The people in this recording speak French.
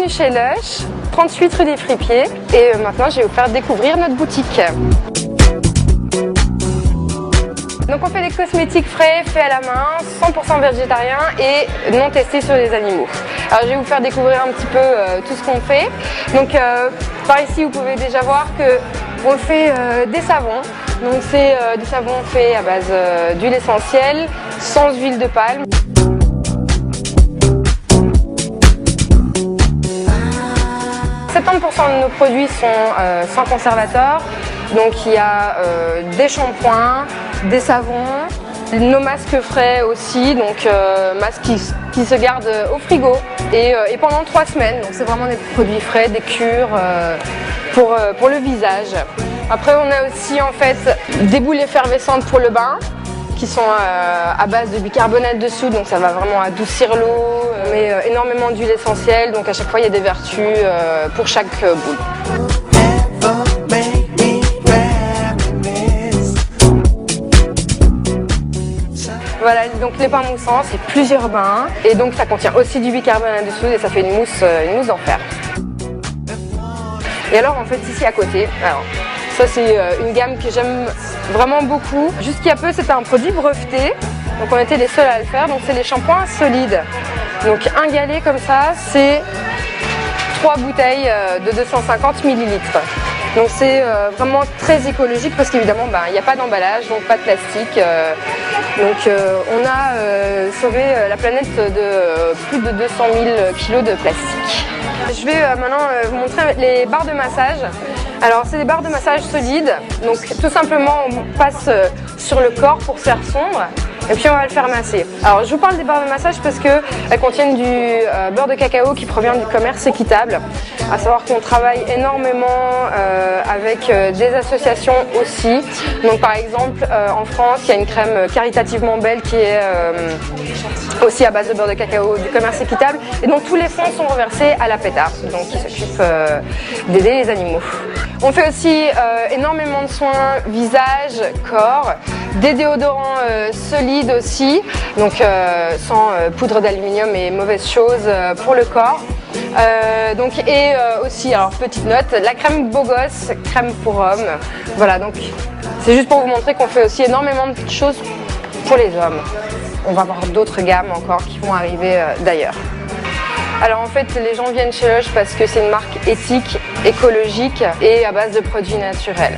Bienvenue chez Lush, 38 rue des Fripiers, et maintenant je vais vous faire découvrir notre boutique. Donc on fait des cosmétiques frais, faits à la main, 100% végétariens et non testés sur les animaux. Alors je vais vous faire découvrir un petit peu tout ce qu'on fait. Donc par ici vous pouvez déjà voir qu'on fait des savons. Donc c'est des savons faits à base d'huile essentielle, sans huile de palme. De nos produits sont sans conservateur, donc il y a des shampoings, des savons, nos masques frais aussi, donc masques qui se gardent au frigo et pendant 3 semaines, donc c'est vraiment des produits frais, des cures pour le visage. Après on a aussi en fait des boules effervescentes pour le bain, qui sont à base de bicarbonate de soude, donc ça va vraiment adoucir l'eau, mais énormément d'huile essentielle, donc à chaque fois il y a des vertus pour chaque boule. Voilà, donc les bains moussants, c'est plusieurs bains, et donc ça contient aussi du bicarbonate de soude et ça fait une mousse d'enfer. Et alors en fait ici à côté, alors ça c'est une gamme que j'aime vraiment beaucoup. Jusqu'il y a peu c'était un produit breveté, donc on était les seuls à le faire, donc c'est les shampoings solides. Donc un galet comme ça c'est 3 bouteilles de 250 ml. Donc c'est vraiment très écologique parce qu'évidemment il n'y a pas d'emballage, donc pas de plastique. On a sauvé la planète de plus de 200 000 kg de plastique. Je vais maintenant vous montrer les barres de massage. Alors c'est des barres de massage solides, donc tout simplement on passe sur le corps pour faire sombre et puis on va le faire masser. Alors je vous parle des barres de massage parce qu'elles contiennent du beurre de cacao qui provient du commerce équitable. À savoir qu'on travaille énormément avec des associations aussi. Donc par exemple en France il y a une crème caritativement belle qui est aussi à base de beurre de cacao du commerce équitable et donc tous les fonds sont reversés à la PETA, donc qui s'occupe d'aider les animaux. On fait aussi énormément de soins visage, corps, des déodorants solides aussi, donc sans poudre d'aluminium et mauvaises choses pour le corps. Aussi, alors petite note, la crème Beau Gosse, crème pour hommes. Voilà, donc c'est juste pour vous montrer qu'on fait aussi énormément de choses pour les hommes. On va avoir d'autres gammes encore qui vont arriver d'ailleurs. Alors en fait les gens viennent chez Lush parce que c'est une marque éthique, écologique et à base de produits naturels.